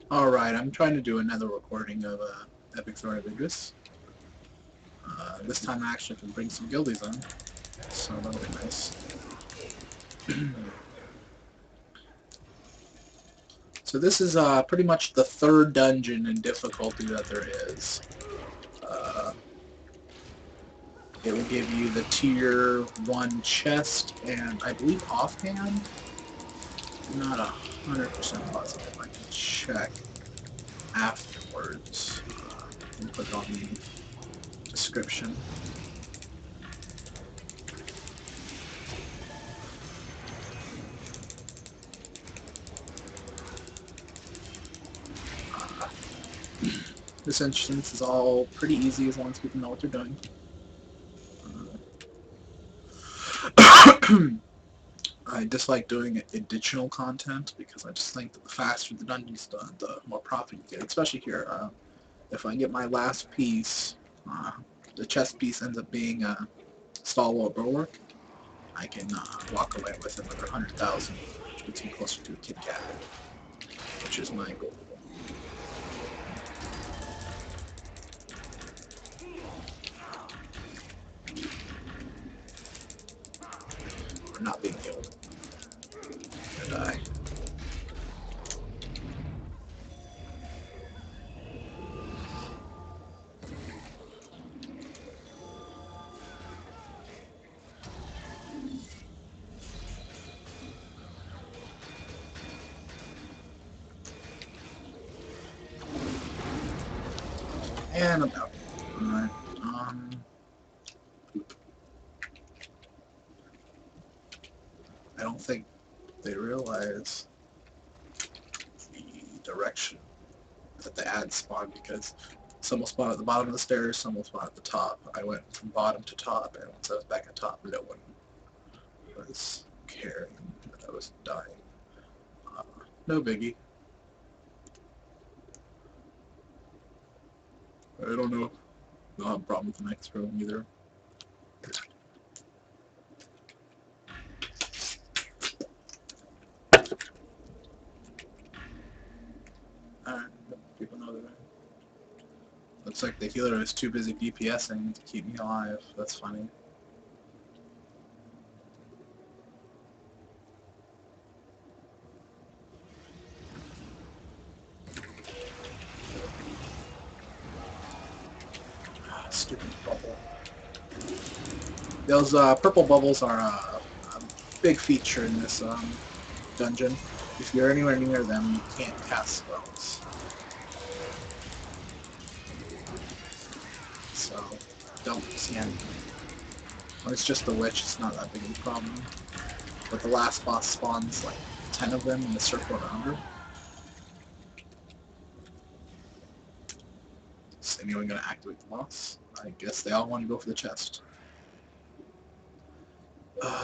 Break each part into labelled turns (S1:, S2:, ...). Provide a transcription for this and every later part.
S1: Alright, I'm trying to do another recording of Epic Story of Idris. This time I actually can bring some guildies in, so that'll be nice. So this is pretty much the third dungeon in difficulty that there is. It will give you the tier 1 chest, and I believe offhand, I'm not 100% positive. I can check afterwards. And click on the description. This instance is all pretty easy as long as people know what they're doing. I dislike doing additional content because I just think that the faster the dungeon's done, the more profit you get. Especially here, if I get my last piece, the chest piece ends up being stalwart bulwark, I can walk away with another 100,000, which gets me closer to a Kit Kat, which is my goal. We're not being killed. I'm gonna die. And I'm out. Alright, I don't think they realize the direction that the ads spawn, because some will spawn at the bottom of the stairs, some will spawn at the top. I went from bottom to top, and once I was back at top, no one was caring that I was dying. No biggie. I don't know. I don't have a problem with the next room either. People know that. Looks like the healer is too busy DPSing to keep me alive. That's funny. Stupid bubble. Those purple bubbles are a big feature in this dungeon. If you're anywhere near them, you can't cast spells. So, don't see any. When it's just the witch, it's not that big of a problem. But the last boss spawns like 10 of them in a circle around her. Is anyone going to activate the boss? I guess they all want to go for the chest. I'm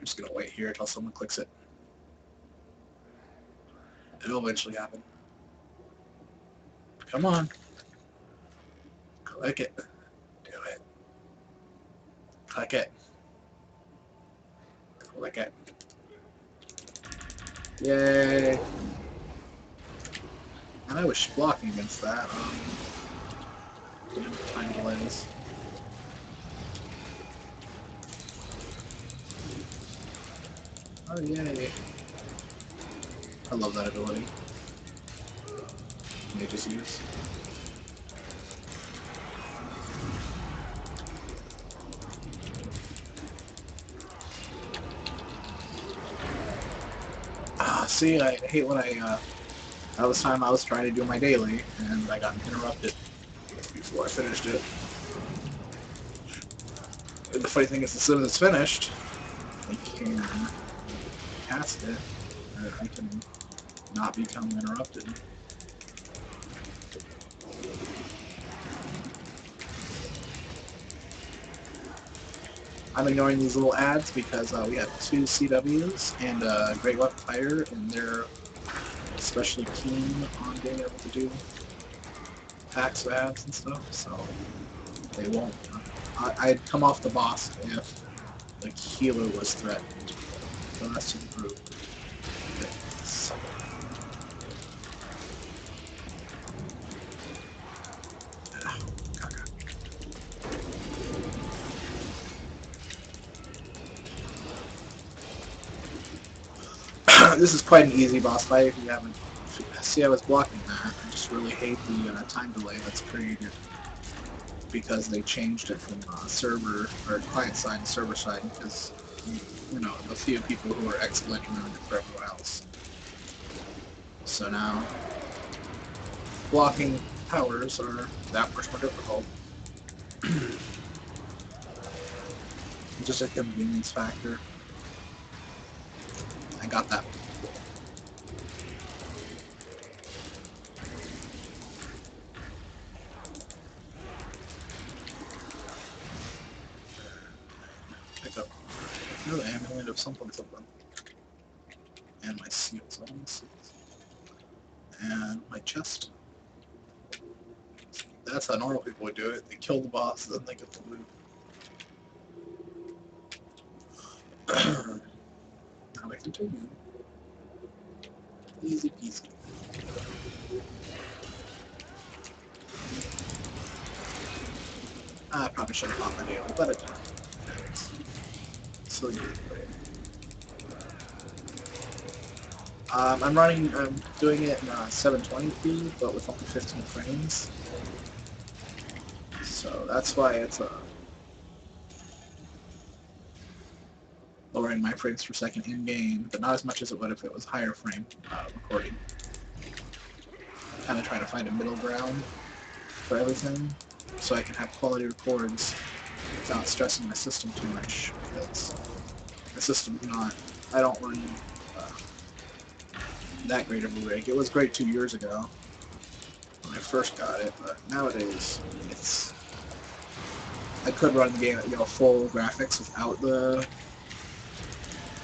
S1: just going to wait here until someone clicks it. It'll eventually happen. Come on. Click it. Do it. Click it. Click it. Yay. And I was blocking against that. Time delays. Oh, yay. I love that ability. Mages use. See, I hate when that was time I was trying to do my daily, and I got interrupted before I finished it. And the funny thing is, as soon as it's finished, I can cast it, or I can not become interrupted. I'm ignoring these little ads because we have 2 CWs and a Great Weapon Fighter, and they're especially keen on being able to do packs of ads and stuff, so they won't. I'd come off the boss if the healer was threatened. The rest of the group. This is quite an easy boss fight if you haven't... See, I was blocking that. I just really hate the time delay that's created because they changed it from server or client side to server side because, you know, the few people who are exploiting ruined it for everyone else. So now, blocking powers are that much more difficult. Just a convenience factor. I got that. Pick up another amulet of something. And my seals. I want seals. And my chest. That's how normal people would do it. They kill the boss, then they get the loot. Now we continue. Easy peasy. I probably should have bought my daily, but it didn't. So you I'm doing it in 720p, but with only 15 frames. So that's why it's lowering my frames per second in game, but not as much as it would if it was higher frame recording. Kind of trying to find a middle ground for everything, so I can have quality records without stressing my system too much, because the system's not, I don't run that great of a rig. It was great 2 years ago when I first got it, but nowadays it's, I could run the game at, you know, full graphics without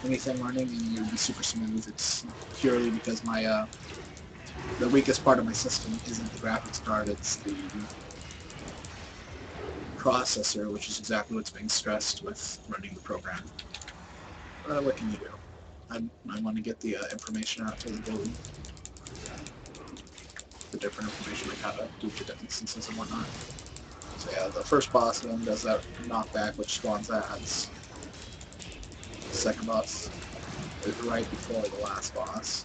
S1: anything running and it would be super smooth. It's purely because my the weakest part of my system isn't the graphics card, it's the processor, which is exactly what's being stressed with running the program. What can you do? I want to get the information out to the build. The different information, like how to duplicate instances and whatnot. So yeah, the first boss then does that knockback, which spawns ads. The second boss is right before the last boss.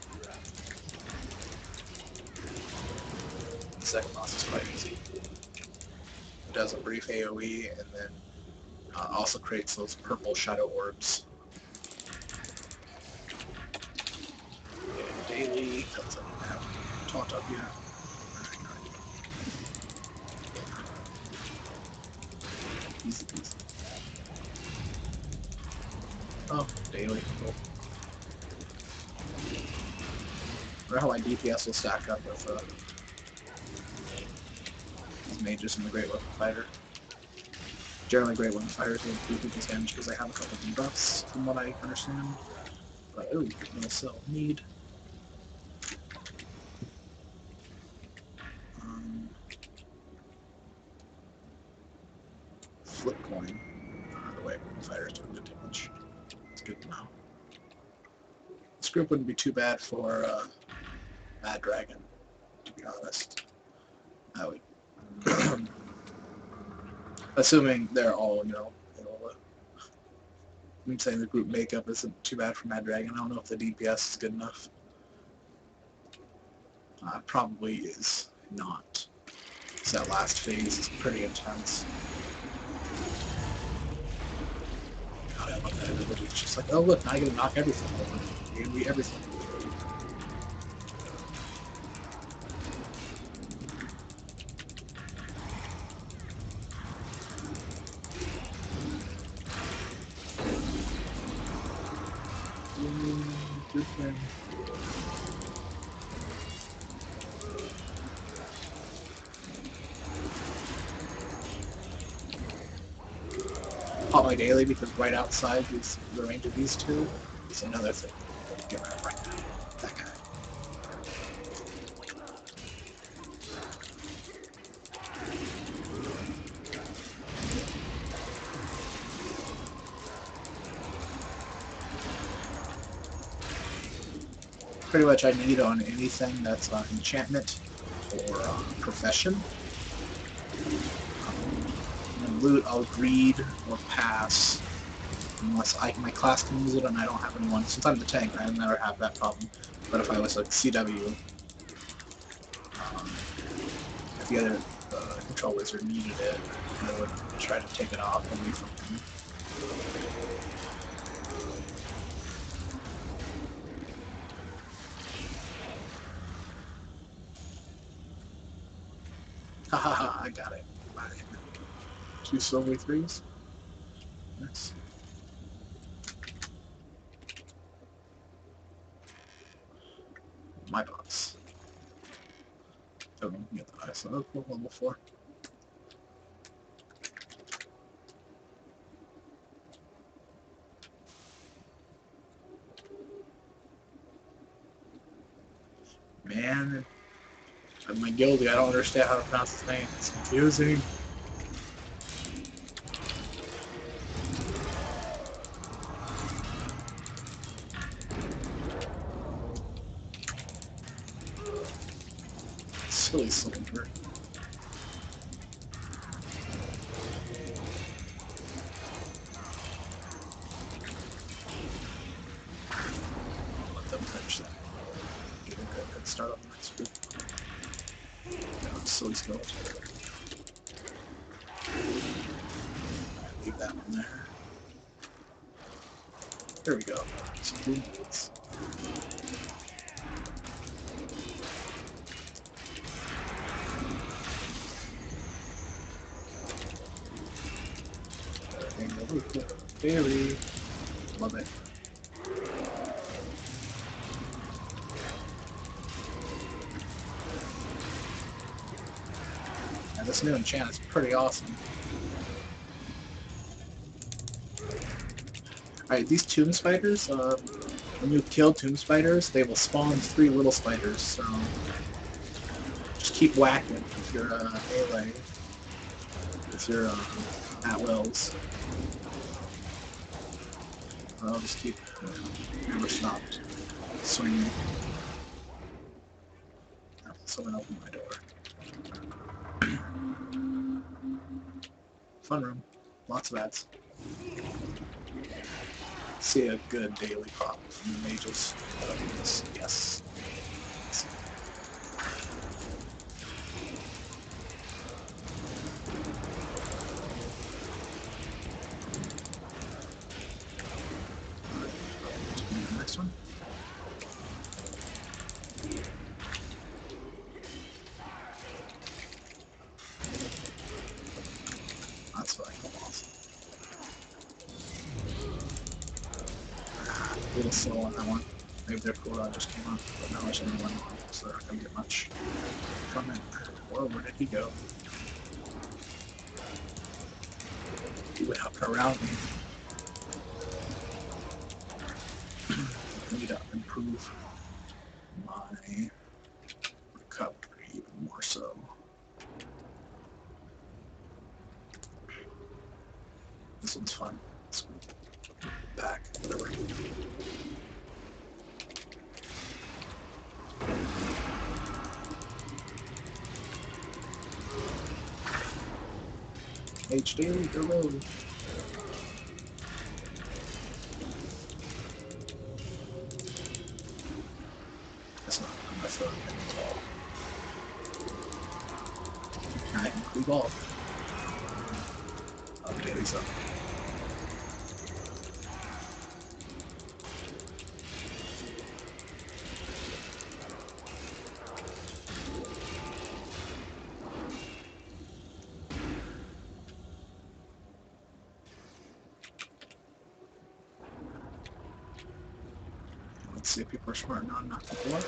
S1: The second boss is quite easy. It does a brief AoE and then also creates those purple shadow orbs. Daily, because I haven't taunt up yet. Easy peasy. Oh, daily. Cool. I wonder how my DPS will stack up with these mages and the Great Weapon Fighter. Generally, Great Weapon Fighters will improve people's damage because they have a couple of debuffs, from what I understand. But, ooh, no sell. Need. Flip coin. The Great Weapon Fighters doing good damage. It's good to know. This group wouldn't be too bad for Mad Dragon, to be honest. I would. Assuming they're all, you know, I'm saying the group makeup isn't too bad for Mad Dragon. I don't know if the DPS is good enough. Probably is not. So that last phase is pretty intense. God, I love that ability. It's just like, oh look, now I get to knock everything over. You're gonna be everything. Good thing. Pop my daily because right outside the range of these two is another thing. Get rid of right now. That guy. Pretty much I need on anything that's enchantment or profession. And loot I'll greed or pass unless my class can use it and I don't have anyone. Since I'm the tank, I never have that problem. But if I was like CW, if the other control wizard needed it, I would try to take it off away from him. Hahaha, I got it. Bye. 2 silver 3s. Nice. My boss. Oh, get the ice. Oh, cool, level 4. Man, my guilty, I don't understand how to pronounce his name. It's confusing. Silly soldier. I'll let them finish that. Get a good start on the next group. No, silly skeleton. Leave that one there. There we go. Some food bullets. Very love it. And this new enchant is pretty awesome. Alright, these tomb spiders, when you kill tomb spiders, they will spawn 3 little spiders, so just keep whacking with your melee, with your at-wills. I'll just keep, never stopped swinging. Oh, someone opened my door. Fun room. Lots of ads. See a good daily pop from the mages. Yes. Next one. That's fucking awesome. A little slow on that one. Maybe their cooldown just came up, but now there's only one more, so they're not gonna get much from it. Whoa, where did he go? He went up and around me. I need to improve my recovery even more so. This one's fun. This one. Back, whatever. HD, go low. That's not my phone at all. I can creep off. Oh, daily's up. Let's see if people are smart enough not to block.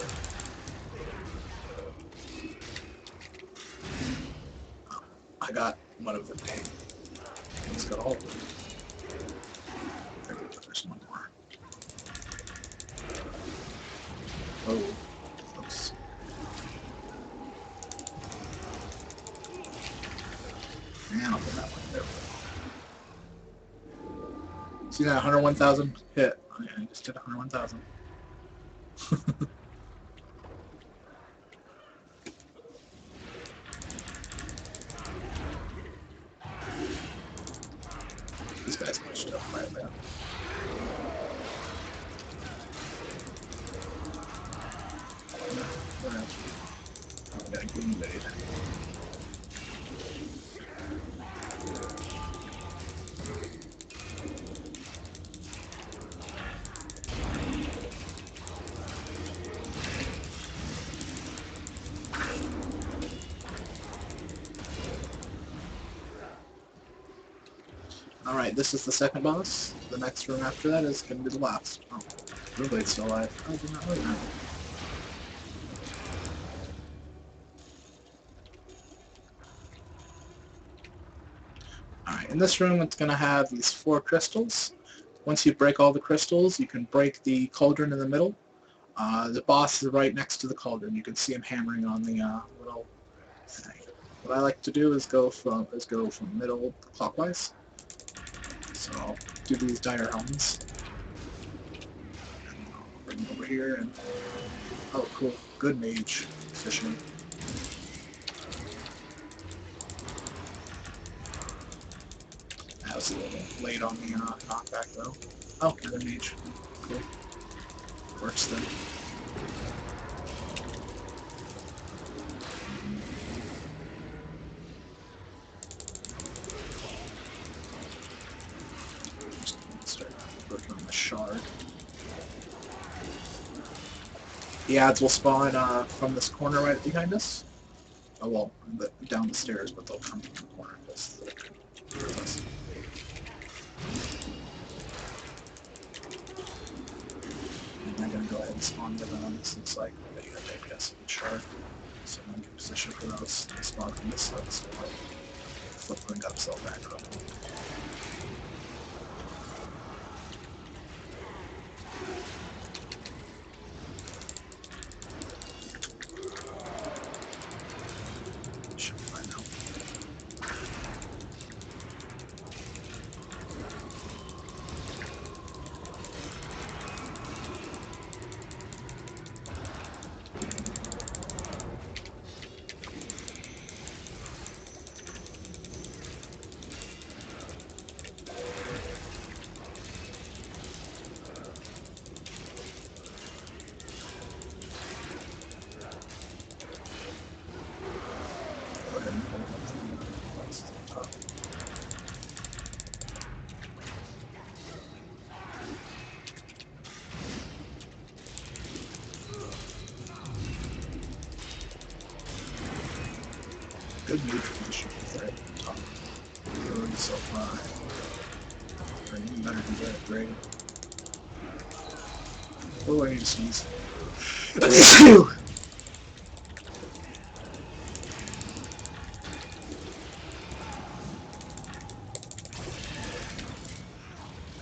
S1: Oh, I got one of them. Let's go all of them. There we go, there's one more. Oh, close. And I'll put that one there. See that 101,000 hit? Oh, yeah, I just did 101,000. These guys pushed up right there. Where else? Oh, we got a green blade. Alright, this is the second boss. The next room after that is going to be the last. Oh, Blue Blade's still alive. I did not know that. Alright, in this room it's going to have these 4 crystals. Once you break all the crystals, you can break the cauldron in the middle. The boss is right next to the cauldron. You can see him hammering on the little thing. What I like to do is go from middle clockwise. So I'll do these dire helms. And I'll bring them over here and oh cool. Good mage position. That was a little late on the knockback though. Oh, another mage. Cool. Works then. Start working on the shard. The ads will spawn from this corner right behind us. Oh well, down the stairs, but they'll come from the corner because they're with us. And I'm going to go ahead and spawn the other one. This looks like they got DPS in the shard. So I'm going to get position for those. They spawn from this side, so like flipping up cell back up. Should be fine now. Good move position right at the top. Really so high. Or you better do that, great. Oh, I need to sneeze. I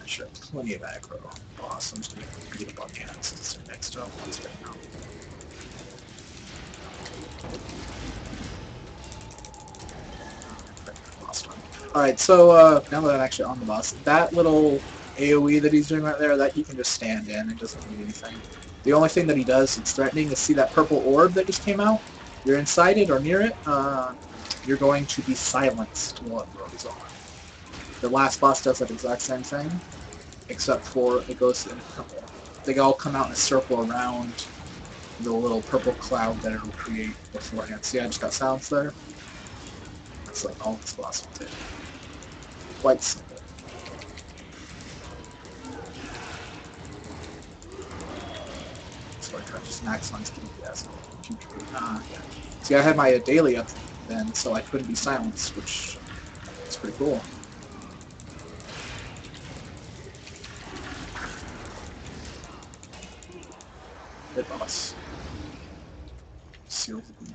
S1: should have plenty of aggro. Awesome. Just gonna beat up on the axes next up. Let's get out. Alright, so now that I'm actually on the boss, that little AoE that he's doing right there, that he can just stand in and doesn't do anything. The only thing that he does that's threatening is see that purple orb that just came out? You're inside it or near it, you're going to be silenced while it goes on. The last boss does that exact same thing, except for it goes in a couple. They all come out in a circle around the little purple cloud that it'll create beforehand. See, I just got silence there. That's like all this boss will do. Quite simple. So I try to just maximize DPS. See, I had my daily up then, so I couldn't be silenced, which is pretty cool. Good boss. Seal the beam.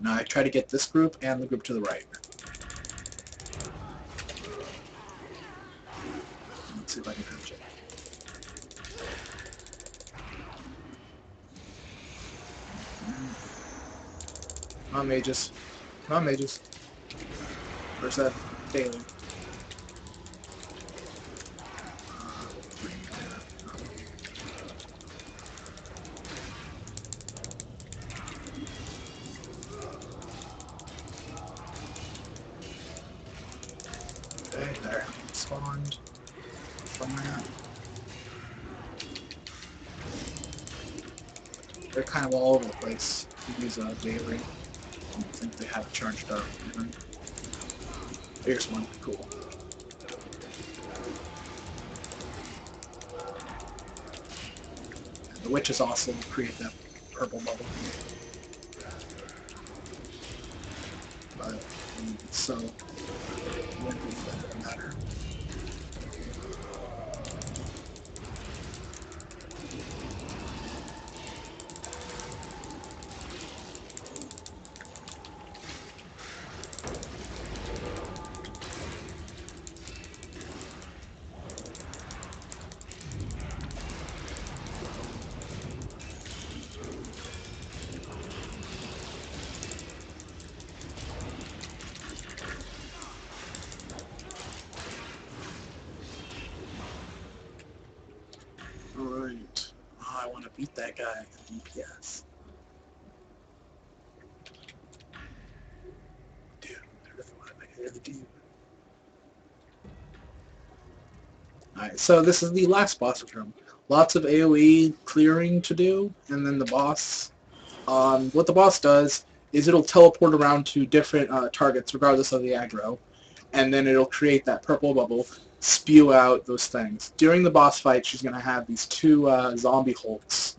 S1: Now I try to get this group and the group to the right. Let's see if I can finish it. Come on, mages. Come on, mages. Where's that daily? Okay, there. Spawned. Fire. they're kind of all over the place. You use a daily. I don't think they have it charged up even. Here's one. Cool. And the witch is awesome. Create that purple bubble. But so it won't really matter. Alright. Oh, I want to beat that guy. DPS. Dude, I really want to make it the dude. Alright, so this is the last boss room. Lots of AoE clearing to do, and then the boss. What the boss does is it'll teleport around to different targets regardless of the aggro, and then it'll create that purple bubble, spew out those things. During the boss fight, she's going to have these two zombie hulks,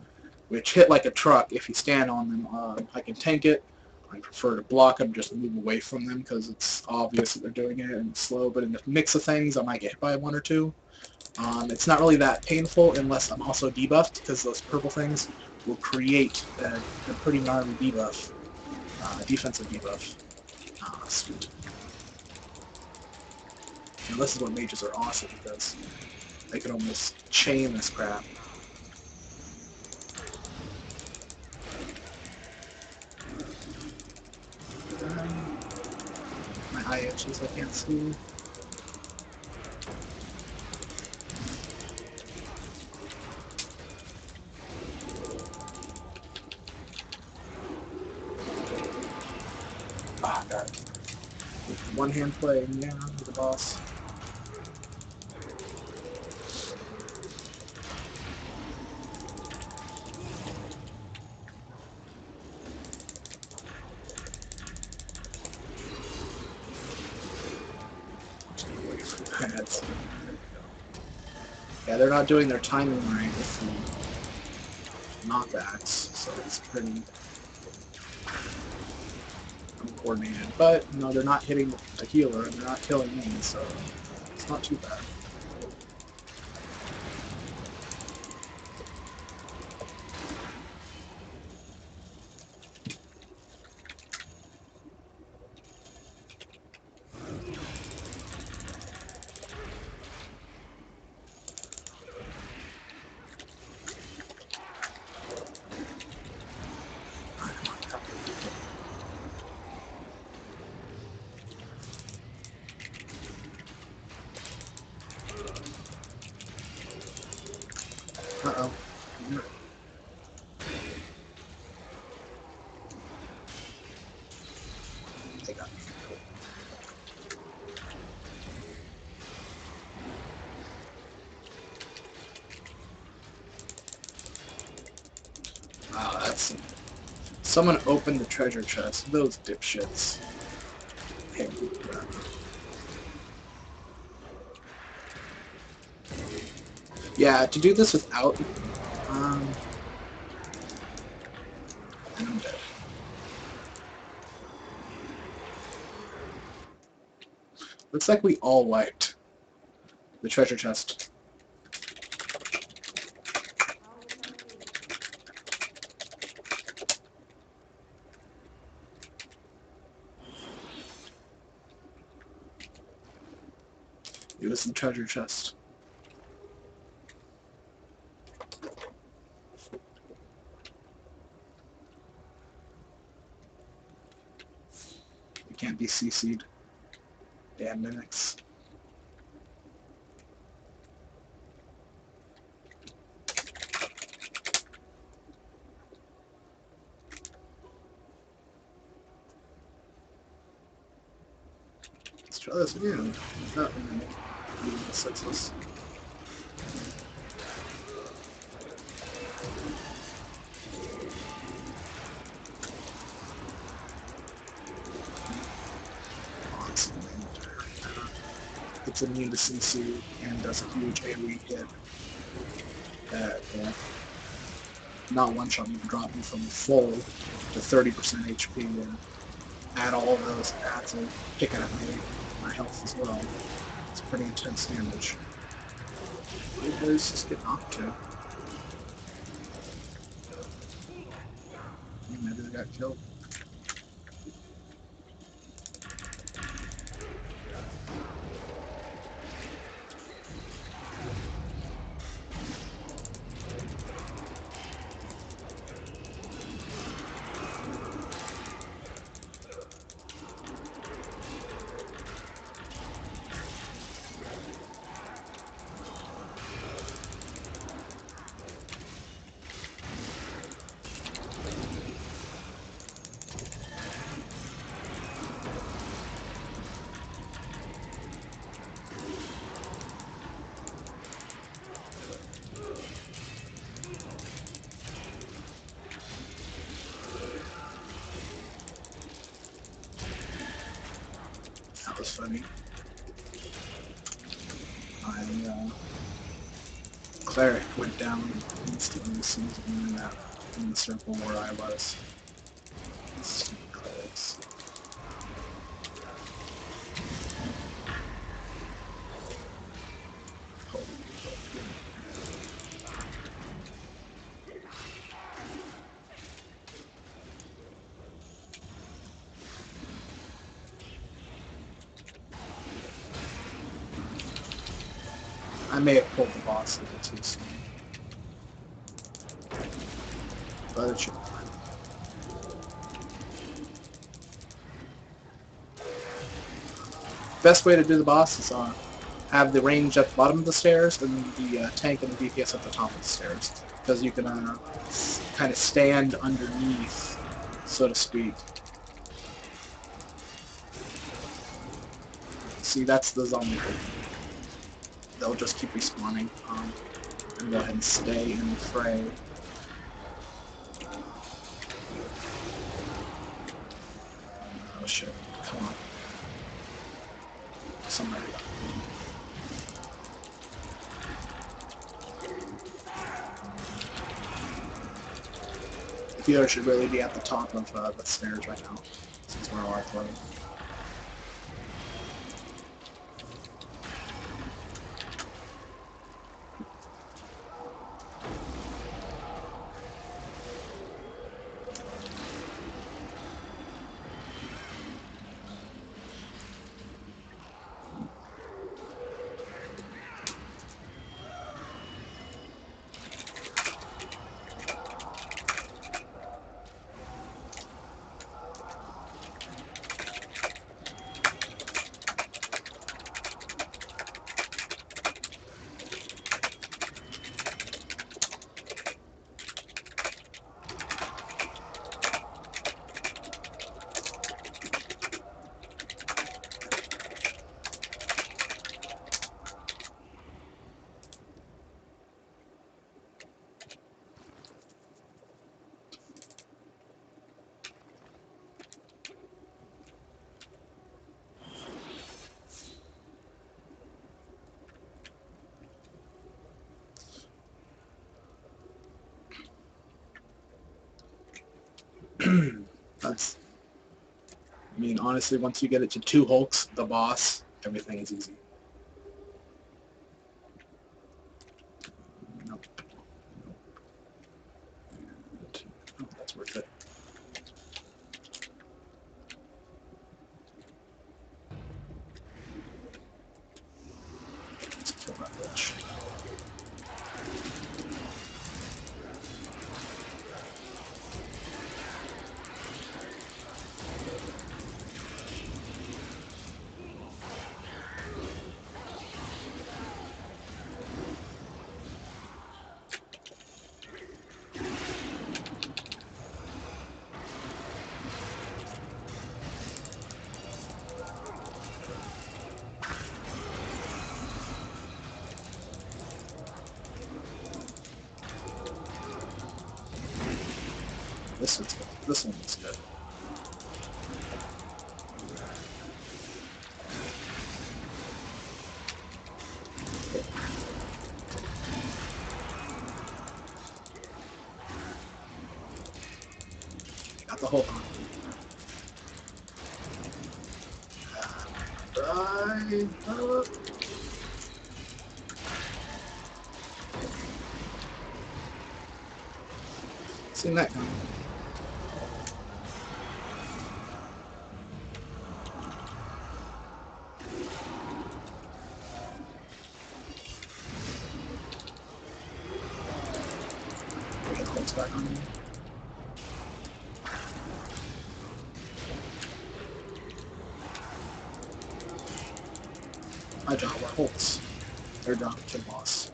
S1: which hit like a truck if you stand on them. I can tank it. I prefer to block them, just move away from them because it's obvious that they're doing it and it's slow, but in the mix of things, I might get hit by one or two. It's not really that painful unless I'm also debuffed, because those purple things will create a pretty gnarly debuff, defensive debuff. Sweet. And this is what mages are awesome, because they can almost chain this crap. My eye itches, I can't see. Ah, got it. One hand play, yeah, with the boss. Yeah, they're not doing their timing right with the knockbacks, so it's pretty uncoordinated. But, you know, they're not hitting the healer, and they're not killing me, so it's not too bad. Uh-oh. They got me. Wow, that's... Someone opened the treasure chest. Those dipshits. Hey, yeah, to do this without... I'm dead. Looks like we all wiped the treasure chest. It was the treasure chest. It can't be CC'd. Damn mimics. Let's try this again. Oh, senseless. it's immune to CC and does a huge AoE hit that not one shot, you can drop me from full to 30% HP and add all of those adds and pick at my health as well. It's pretty intense damage. Idris just get knocked to. Maybe they got killed. That was funny. Cleric went down instantly as soon as we were in the circle where I was. Stupid clerics. I may have pulled the boss a little too soon. But it should be fine. Best way to do the boss is have the range at the bottom of the stairs and the tank and the DPS at the top of the stairs. Because you can kind of stand underneath, so to speak. See, that's the zombie. They'll just keep respawning. And go ahead and stay in the fray. Oh shit, come on. Somebody. The healer should really be at the top of the stairs right now, since we're all floating. That's, I mean, honestly, once you get it to 2 Hulks, the boss, everything is easy. Nope. Oh, that's worth it. Let's kill that bitch. This one's good. This one looks good. Got the Hulk on. Die. Seen that coming. Get the Hulk's back on you. My job are Hulks. Their job is kill boss.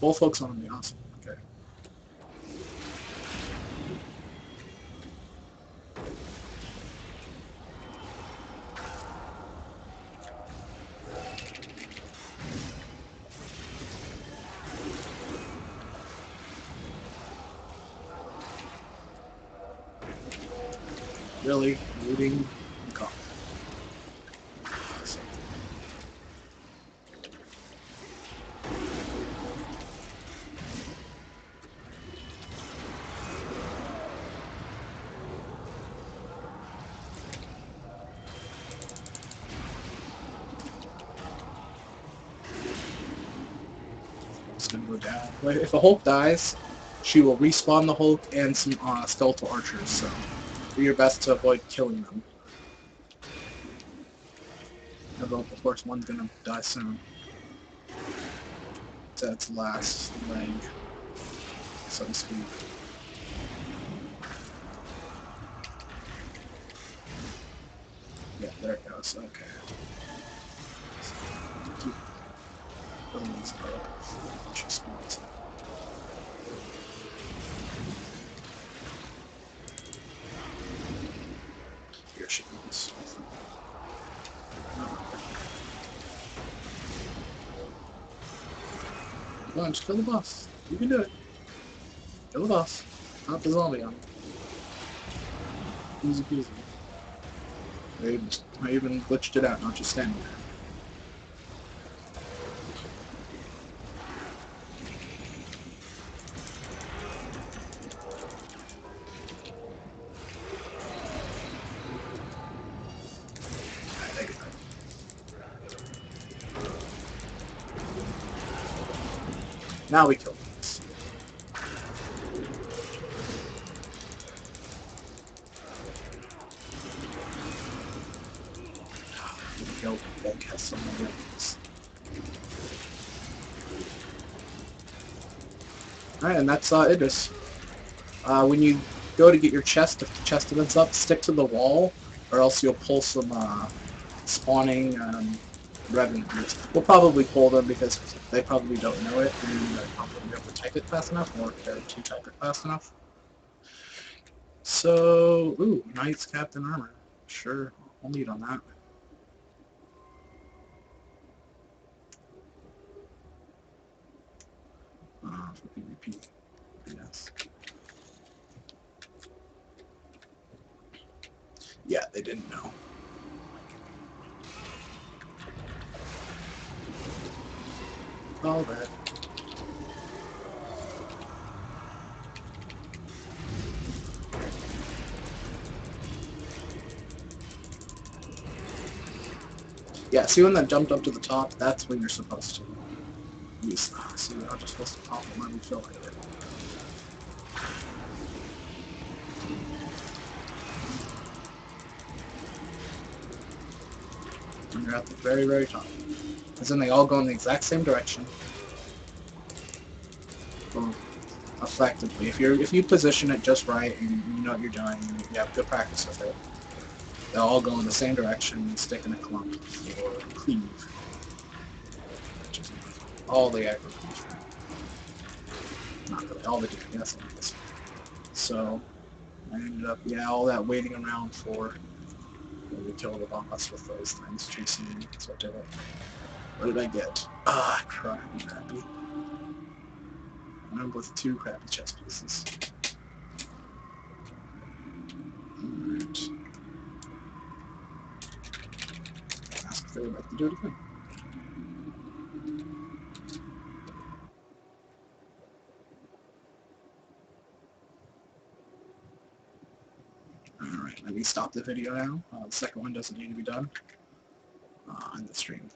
S1: Both Hulks on me, awesome. Okay. Really? Looting? God. It's gonna go down. But if a Hulk dies, she will respawn the Hulk and some skeletal archers, so do your best to avoid killing them. Although, of course, one's gonna die soon. That's last leg, so to speak. Yeah, there it goes. Okay. So, keep building these up. A bunch of spawns. Here she goes. Come on, just kill the boss. You can do it. Kill the boss. Not the zombie on. Easy peasy. I even glitched it out, not just standing there. Now we kill these. Kill Hulk has so many weapons. Alright, and that's Idris. When you go to get your chest, if the chest events up, stick to the wall, or else you'll pull some spawning revenues. We'll probably pull them because they probably don't know it, and they're not going to be able to type it fast enough, or care to type it fast enough. So, ooh, Knight's Captain Armor. Sure, I'll meet on that. For PvP, yes. Yeah, they didn't know. All that. Yeah, see when that jumped up to the top? That's when you're supposed to use that. See, I'm just supposed to pop it when we feel like it. When you're at the very, very top. Because then they all go in the exact same direction. Well, effectively. If you position it just right and you know what you're doing and you have good practice with it, they'll all go in the same direction and stick in a clump or cleave. all the aggro comes from. Not really, all the DPS anyways. So, I ended up, yeah, all that waiting around for when we kill the boss with those things chasing me. So I did it. What did I get? Ah, crappy. I'm with 2 crappy chess pieces. Alright. Ask if they would like to do it again. Alright, let me stop the video now. The second one doesn't need to be done. On the stream.